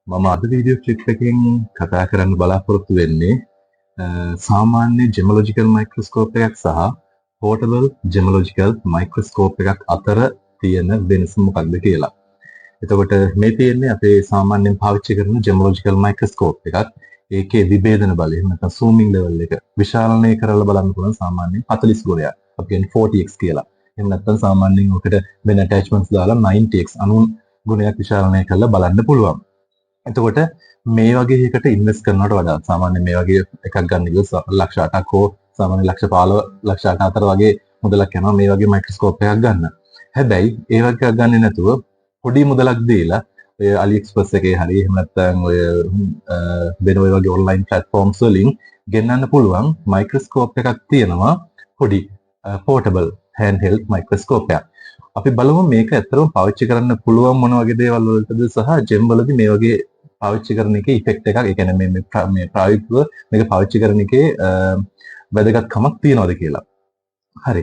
මම අද video clip එකකින් කතා කරන්න බලාපොරොත්තු වෙන්නේ සාමාන්‍ය ජෙමොලොජිකල් මයික්‍රොස්කෝප් එකක් සහ පෝර්ටබල් ජෙමොලොජිකල් මයික්‍රොස්කෝප් එකක් අතර තියෙන වෙනස මොකක්ද කියලා. එතකොට මේ තියෙන්නේ අපේ සාමාන්‍යයෙන් පාවිච්චි කරන ජෙමොලොජිකල් මයික්‍රොස්කෝප් එකක්. ඒකේ විභේදන බලය නැත්නම් සූමින් ලෙවල් එක විශාලනය කරලා බලන්න පුළුවන් සාමාන්‍යයෙන් 40 ගුණයක්. අපි කියන්නේ 40x කියලා. එහෙම නැත්නම් සාමාන්‍යයෙන් ඔකට වෙන attachments දාලා 90x 90 ගුණයක් විශාලනය කරලා බලන්න පුළුවන්. එතකොට මේ වගේ එකකට ඉන්වෙස්ට් කරනවට වඩා සාමාන්‍ය මේ වගේ එකක් ගන්න ගියොත් ලක්ෂ 8ක් හෝ සාමාන්‍ය ලක්ෂ 15 ලක්ෂ 8 අතර වගේ මුදලක් යනවා මේ වගේ මයික්‍රොස්කෝප් එකක් ගන්න. හැබැයි ඒ වගේ එකක් ගන්නේ නැතුව පොඩි මුදලක් දීලා ඔය AliExpress එකේ හරි එහෙම නැත්නම් ඔය වෙන ඔය වගේ ඔන්ලයින් platforms වලින් ගෙන්නන්න පුළුවන් මයික්‍රොස්කෝප් එකක් තියෙනවා පොඩි portable handheld microscope එකක්. අපි බලමු මේක ඇත්තටම පාවිච්චි කරන්න පුළුවන් මොන වගේ දේවල් වලටද සහ ජෙම් වලදී මේ වගේ පාවිච්චි කරන එකේ ඉෆෙක්ට් එකක් ඒ කියන්නේ මේ ප්‍රායෝගිකව මේක පාවිච්චි කරන එකේ වැදගත්කමක් තියනවාද කියලා. හරි.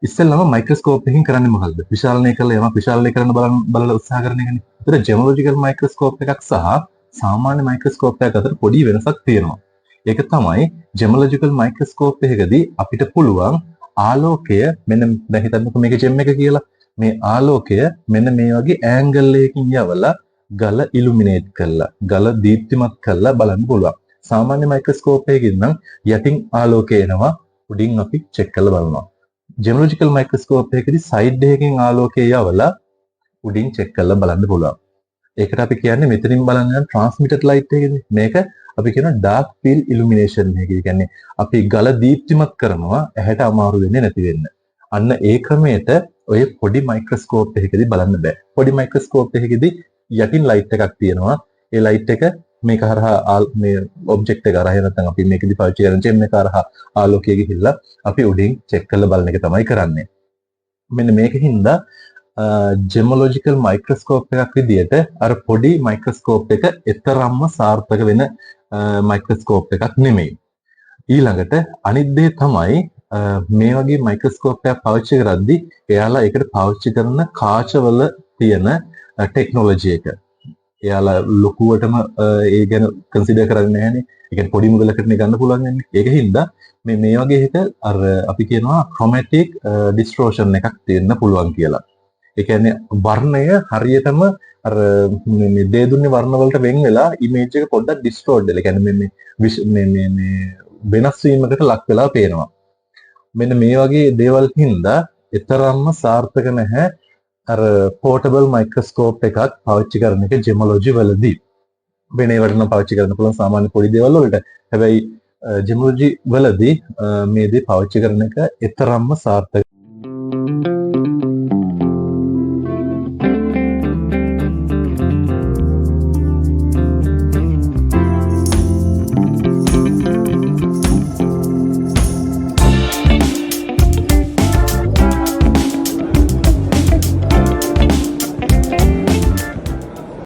ඉස්සෙල්ලාම මයික්‍රොස්කෝප් එකකින් කරන්නේ මොකක්ද? විශාලනය කරලා යමක් විශාලනය කරන්න බලලා උත්සාහ කරන එකනේ. ඒතර ජෙමොලොජිකල් මයික්‍රොස්කෝප් එකක් සහ සාමාන්‍ය මයික්‍රොස්කෝප් එකක් අතර පොඩි වෙනසක් තියෙනවා. ඒක තමයි ජෙමොලොජිකල් මයික්‍රොස්කෝප් එකකදී අපිට පුළුවන් ආලෝකය මෙන්න දැන් හිතන්නකෝ මේක ජෙම් එක කියලා. මේ ආලෝකය මෙන්න මේ වගේ ඇන්ගල් එකකින් යවලා ගල ඉලුමිනේට් කරලා ගල දීප්තිමත් කරලා බලන්න පුළුවන්. සාමාන්‍ය මයික්‍රොස්කෝප් එකකින් නම් යටින් ආලෝකය එනවා උඩින් අපි චෙක් කරලා බලනවා. ජෙමොලොජිකල් මයික්‍රොස්කෝප් එකකදී සයිඩ් එකකින් ආලෝකය යවලා උඩින් චෙක් කරලා බලන්න පුළුවන්. ඒකට අපි කියන්නේ මෙතනින් බලන්න යන ට්‍රාන්ස්මිටඩ් ලයිට් එකනේ. මේක අපි කියන ඩාර්ක් ෆීල්ඩ් ඉලුමිනේෂන් එක. ඒ කියන්නේ අපි ගල දීප්තිමත් කරනවා ඇහැට අමාරු වෙන්නේ නැති වෙන්න. අන්න ඒ ක්‍රමයට ඔය පොඩි මයික්‍රොස්කෝප් එකකදී බලන්න බෑ. පොඩි මයික්‍රොස්කෝප් එකකදී යටින් ලයිට් එකක් තියෙනවා. ඒ ලයිට් එක මේක හරහා මේ ඔබ්ජෙක්ට් එක හරහා නැත්නම් අපි මේකදී පාවිච්චි කරන ජෙම් එක හරහා ආලෝකය ගිහිල්ලා අපි උඩින් චෙක් කරලා බලන එක තමයි කරන්නේ. මෙන්න මේකින්ද ජෙමොලොජිකල් මයික්‍රොස්කෝප් එකක් විදියට අර පොඩි මයික්‍රොස්කෝප් එක එතරම්ම සාර්ථක වෙන මයික්‍රොස්කෝප් එකක් නෙමෙයි. ඊළඟට අනිත් දේ තමයි මේ වගේ මයික්‍රොස්කෝප් එකක් පාවිච්චි කරද්දී එයාලා ඒකට පාවිච්චි කරන කාචවල තියෙන ටෙක්නොලොජි එක. එයාලා ලොකුවටම ඒ ගැන කන්සිඩර් කරන්නේ නැහැනේ. ඒ කියන්නේ පොඩි මුදලකටනේ ගන්න පුළුවන් වෙන්නේ. ඒකින්ද මේ වගේ එක අර අපි කියනවා ක්‍රොමැටික් ඩිස්ටෝර්ෂන් එකක් තියෙන්න පුළුවන් කියලා. ඒ කියන්නේ වර්ණය හරියටම අර මේ දේ දුන්නේ වර්ණ වලට වෙන් වෙලා ඉමේජ් එක පොඩ්ඩක් ඩිස්ටෝර්ට් වෙලා. ඒ කියන්නේ මේ වෙනස් වීමකට ලක් වෙලා පේනවා. මෙන්න මේ වගේ දේවල් හින්දා එතරම්ම සාර්ථක නැහැ අර පෝර්ටබල් මයික්‍රොස්කෝප් එකක් පාවිච්චි කරන එක ජෙමොලොජි වලදී. වෙන ඒවට නම් පාවිච්චි කරන්න පුළුවන් සාමාන්‍ය පොඩි දේවල් වලට. හැබැයි ජෙමොලොජි වලදී මේ දේ පාවිච්චි කරන එක එතරම්ම සාර්ථක